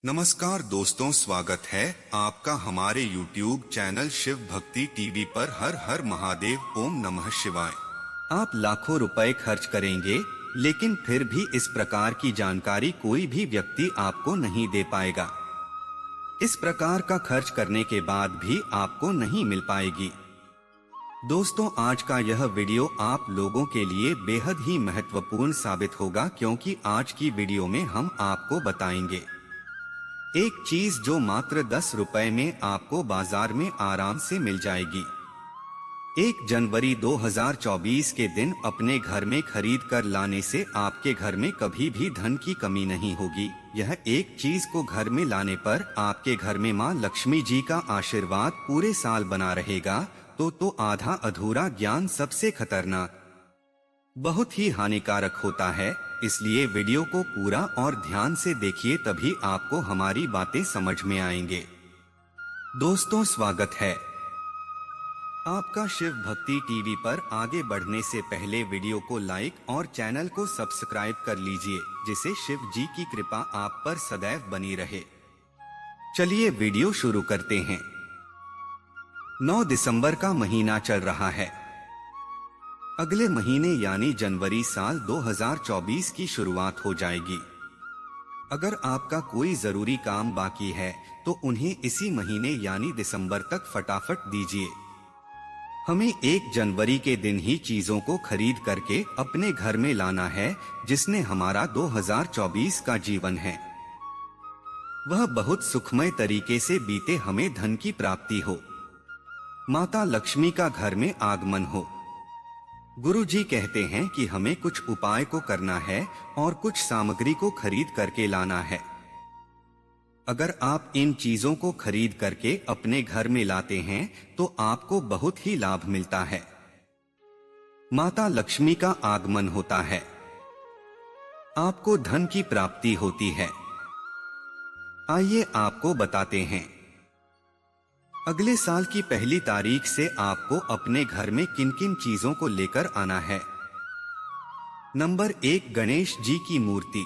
नमस्कार दोस्तों, स्वागत है आपका हमारे YouTube चैनल शिव भक्ति टीवी पर। हर हर महादेव, ओम नमः शिवाय। आप लाखों रुपए खर्च करेंगे लेकिन फिर भी इस प्रकार की जानकारी कोई भी व्यक्ति आपको नहीं दे पाएगा। इस प्रकार का खर्च करने के बाद भी आपको नहीं मिल पाएगी। दोस्तों, आज का यह वीडियो आप लोगों के लिए बेहद ही महत्वपूर्ण साबित होगा, क्योंकि आज की वीडियो में हम आपको बताएंगे एक चीज जो मात्र 10 रुपए में आपको बाजार में आराम से मिल जाएगी। 1 जनवरी 2024 के दिन अपने घर में खरीद कर लाने से आपके घर में कभी भी धन की कमी नहीं होगी। यह एक चीज को घर में लाने पर आपके घर में मां लक्ष्मी जी का आशीर्वाद पूरे साल बना रहेगा। तो आधा अधूरा ज्ञान सबसे खतरनाक, बहुत ही हानिकारक होता है। इसलिए वीडियो को पूरा और ध्यान से देखिए, तभी आपको हमारी बातें समझ में आएंगे। दोस्तों, स्वागत है आपका शिव भक्ति टीवी पर। आगे बढ़ने से पहले वीडियो को लाइक और चैनल को सब्सक्राइब कर लीजिए, जिससे शिव जी की कृपा आप पर सदैव बनी रहे। चलिए वीडियो शुरू करते हैं। 9 दिसंबर का महीना चल रहा है। अगले महीने यानी जनवरी साल 2024 की शुरुआत हो जाएगी। अगर आपका कोई जरूरी काम बाकी है तो उन्हें इसी महीने यानी दिसंबर तक फटाफट दीजिए। हमें 1 जनवरी के दिन ही चीजों को खरीद करके अपने घर में लाना है, जिसने हमारा 2024 का जीवन है वह बहुत सुखमय तरीके से बीते, हमें धन की प्राप्ति हो, माता लक्ष्मी का घर में आगमन हो। गुरु जी कहते हैं कि हमें कुछ उपाय को करना है और कुछ सामग्री को खरीद करके लाना है। अगर आप इन चीजों को खरीद करके अपने घर में लाते हैं तो आपको बहुत ही लाभ मिलता है, माता लक्ष्मी का आगमन होता है, आपको धन की प्राप्ति होती है। आइए आपको बताते हैं अगले साल की पहली तारीख से आपको अपने घर में किन किन चीजों को लेकर आना है। नंबर 1, गणेश जी की मूर्ति।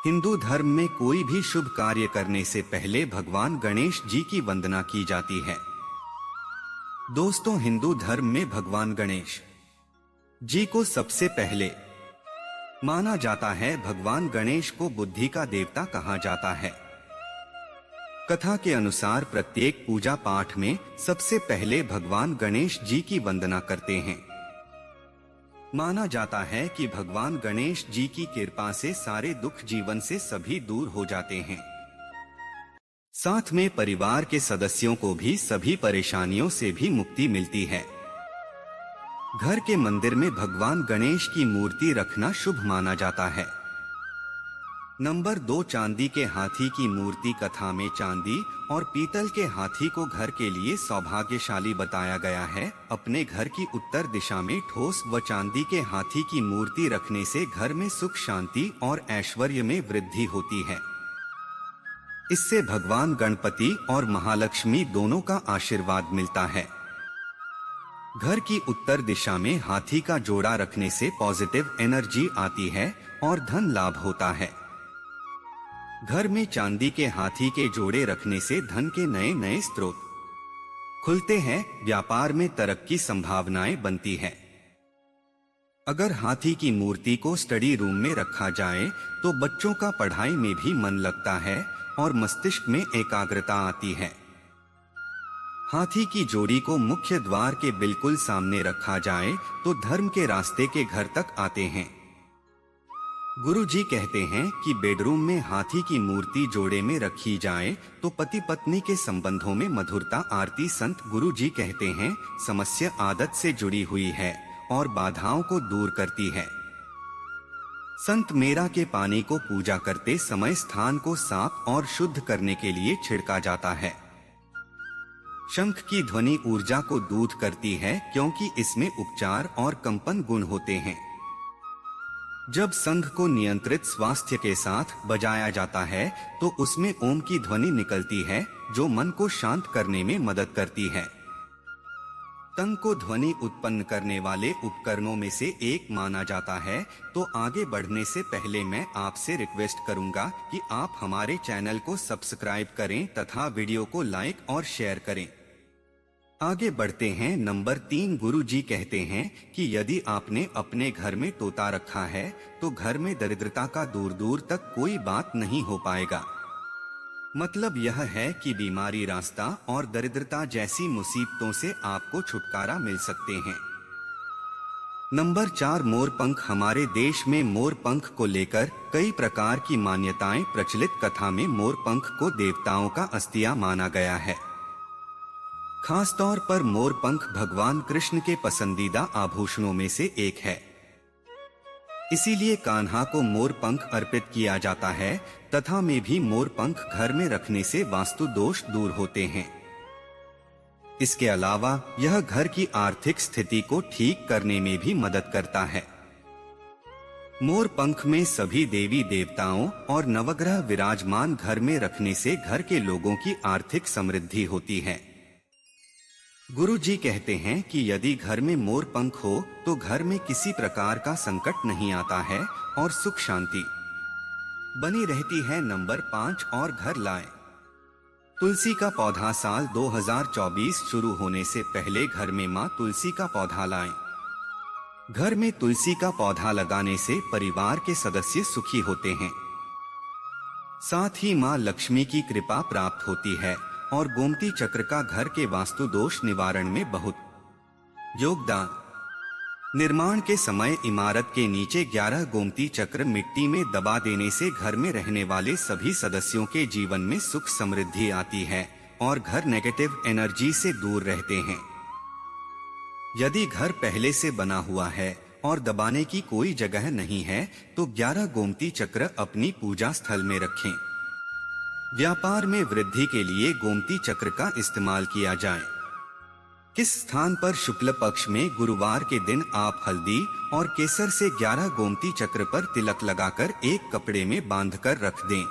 हिंदू धर्म में कोई भी शुभ कार्य करने से पहले भगवान गणेश जी की वंदना की जाती है। दोस्तों, हिंदू धर्म में भगवान गणेश जी को सबसे पहले माना जाता है। भगवान गणेश को बुद्धि का देवता कहा जाता है। कथा के अनुसार प्रत्येक पूजा पाठ में सबसे पहले भगवान गणेश जी की वंदना करते हैं। माना जाता है कि भगवान गणेश जी की कृपा से सारे दुख जीवन से सभी दूर हो जाते हैं। साथ में परिवार के सदस्यों को भी सभी परेशानियों से भी मुक्ति मिलती है। घर के मंदिर में भगवान गणेश की मूर्ति रखना शुभ माना जाता है। नंबर 2, चांदी के हाथी की मूर्ति। कथा में चांदी और पीतल के हाथी को घर के लिए सौभाग्यशाली बताया गया है। अपने घर की उत्तर दिशा में ठोस व चांदी के हाथी की मूर्ति रखने से घर में सुख, शांति और ऐश्वर्य में वृद्धि होती है। इससे भगवान गणपति और महालक्ष्मी दोनों का आशीर्वाद मिलता है। घर की उत्तर दिशा में हाथी का जोड़ा रखने से पॉजिटिव एनर्जी आती है और धन लाभ होता है। घर में चांदी के हाथी के जोड़े रखने से धन के नए नए स्रोत खुलते हैं, व्यापार में तरक्की संभावनाएं बनती है। अगर हाथी की मूर्ति को स्टडी रूम में रखा जाए तो बच्चों का पढ़ाई में भी मन लगता है और मस्तिष्क में एकाग्रता आती है। हाथी की जोड़ी को मुख्य द्वार के बिल्कुल सामने रखा जाए तो धर्म के रास्ते के घर तक आते हैं। गुरु जी कहते हैं कि बेडरूम में हाथी की मूर्ति जोड़े में रखी जाए तो पति पत्नी के संबंधों में मधुरता आती। संत गुरु जी कहते हैं समस्या आदत से जुड़ी हुई है और बाधाओं को दूर करती है। संत मेरा के पानी को पूजा करते समय स्थान को साफ और शुद्ध करने के लिए छिड़का जाता है। शंख की ध्वनि ऊर्जा को दूर करती है, क्योंकि इसमें उपचार और कंपन गुण होते हैं। जब शंख को नियंत्रित स्वास्थ्य के साथ बजाया जाता है तो उसमें ओम की ध्वनि निकलती है, जो मन को शांत करने में मदद करती है। तंग को ध्वनि उत्पन्न करने वाले उपकरणों में से एक माना जाता है। तो आगे बढ़ने से पहले मैं आपसे रिक्वेस्ट करूंगा कि आप हमारे चैनल को सब्सक्राइब करें तथा वीडियो को लाइक और शेयर करें। आगे बढ़ते हैं। नंबर 3, गुरु जी कहते हैं कि यदि आपने अपने घर में तोता रखा है तो घर में दरिद्रता का दूर दूर तक कोई बात नहीं हो पाएगा। मतलब यह है कि बीमारी, रास्ता और दरिद्रता जैसी मुसीबतों से आपको छुटकारा मिल सकते हैं। नंबर 4, मोरपंख। हमारे देश में मोरपंख को लेकर कई प्रकार की मान्यताएं प्रचलित। कथा में मोरपंख को देवताओं का अस्तिया माना गया है। खासतौर पर मोरपंख भगवान कृष्ण के पसंदीदा आभूषणों में से एक है। इसीलिए कान्हा को मोरपंख अर्पित किया जाता है तथा में भी मोरपंख घर में रखने से वास्तु दोष दूर होते हैं। इसके अलावा यह घर की आर्थिक स्थिति को ठीक करने में भी मदद करता है। मोरपंख में सभी देवी देवताओं और नवग्रह विराजमान घर में रखने से घर के लोगों की आर्थिक समृद्धि होती है। गुरु जी कहते हैं कि यदि घर में मोरपंख हो तो घर में किसी प्रकार का संकट नहीं आता है और सुख शांति बनी रहती है। नंबर 5, और घर लाएं। तुलसी का पौधा। साल 2024 शुरू होने से पहले घर में मां तुलसी का पौधा लाएं। घर में तुलसी का पौधा लगाने से परिवार के सदस्य सुखी होते हैं। साथ ही मां लक्ष्मी की कृपा प्राप्त होती है और गोमती चक्र का घर के वास्तु दोष निवारण में बहुत योगदान। निर्माण के समय इमारत के नीचे 11 गोमती चक्र मिट्टी में दबा देने से घर में रहने वाले सभी सदस्यों के जीवन में सुख समृद्धि आती है और घर नेगेटिव एनर्जी से दूर रहते हैं। यदि घर पहले से बना हुआ है और दबाने की कोई जगह नहीं है तो 11 गोमती चक्र अपनी पूजा स्थल में रखें। व्यापार में वृद्धि के लिए गोमती चक्र का इस्तेमाल किया जाए। किस स्थान पर? शुक्ल पक्ष में गुरुवार के दिन आप हल्दी और केसर से 11 गोमती चक्र पर तिलक लगाकर एक कपड़े में बांधकर रख दें।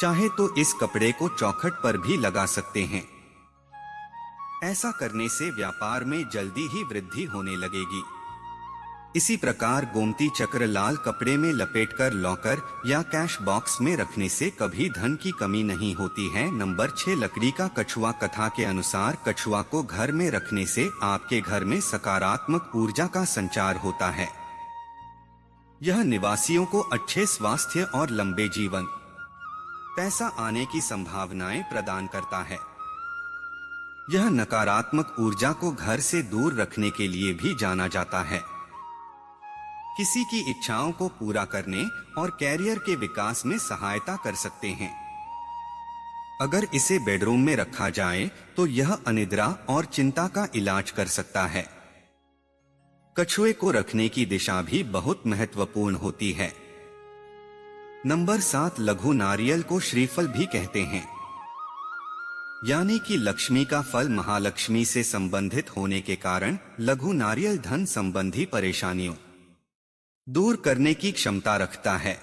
चाहे तो इस कपड़े को चौखट पर भी लगा सकते हैं। ऐसा करने से व्यापार में जल्दी ही वृद्धि होने लगेगी। इसी प्रकार गोमती चक्र लाल कपड़े में लपेटकर लॉकर या कैश बॉक्स में रखने से कभी धन की कमी नहीं होती है। नंबर 6, लकड़ी का कछुआ। कथा के अनुसार कछुआ को घर में रखने से आपके घर में सकारात्मक ऊर्जा का संचार होता है। यह निवासियों को अच्छे स्वास्थ्य और लंबे जीवन, पैसा आने की संभावनाएं प्रदान करता है। यह नकारात्मक ऊर्जा को घर से दूर रखने के लिए भी जाना जाता है। किसी की इच्छाओं को पूरा करने और कैरियर के विकास में सहायता कर सकते हैं। अगर इसे बेडरूम में रखा जाए तो यह अनिद्रा और चिंता का इलाज कर सकता है। कछुए को रखने की दिशा भी बहुत महत्वपूर्ण होती है। नंबर 7, लघु नारियल को श्रीफल भी कहते हैं, यानी कि लक्ष्मी का फल। महालक्ष्मी से संबंधित होने के कारण लघु नारियल धन संबंधी परेशानियों दूर करने की क्षमता रखता है।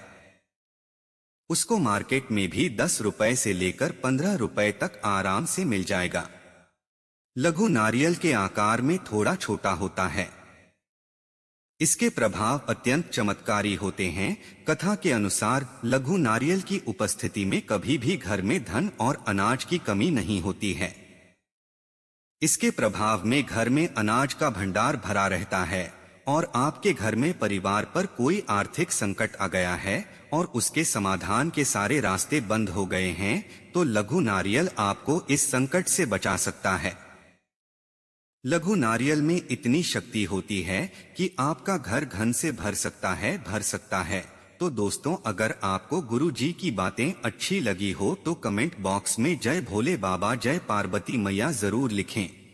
उसको मार्केट में भी 10 रुपए से लेकर 15 रुपए तक आराम से मिल जाएगा। लघु नारियल के आकार में थोड़ा छोटा होता है। इसके प्रभाव अत्यंत चमत्कारी होते हैं। कथा के अनुसार लघु नारियल की उपस्थिति में कभी भी घर में धन और अनाज की कमी नहीं होती है। इसके प्रभाव में घर में अनाज का भंडार भरा रहता है और आपके घर में परिवार पर कोई आर्थिक संकट आ गया है और उसके समाधान के सारे रास्ते बंद हो गए हैं तो लघु नारियल आपको इस संकट से बचा सकता है। लघु नारियल में इतनी शक्ति होती है कि आपका घर धन से भर सकता है। तो दोस्तों, अगर आपको गुरु जी की बातें अच्छी लगी हो तो कमेंट बॉक्स में जय भोले बाबा, जय पार्वती मैया जरूर लिखें।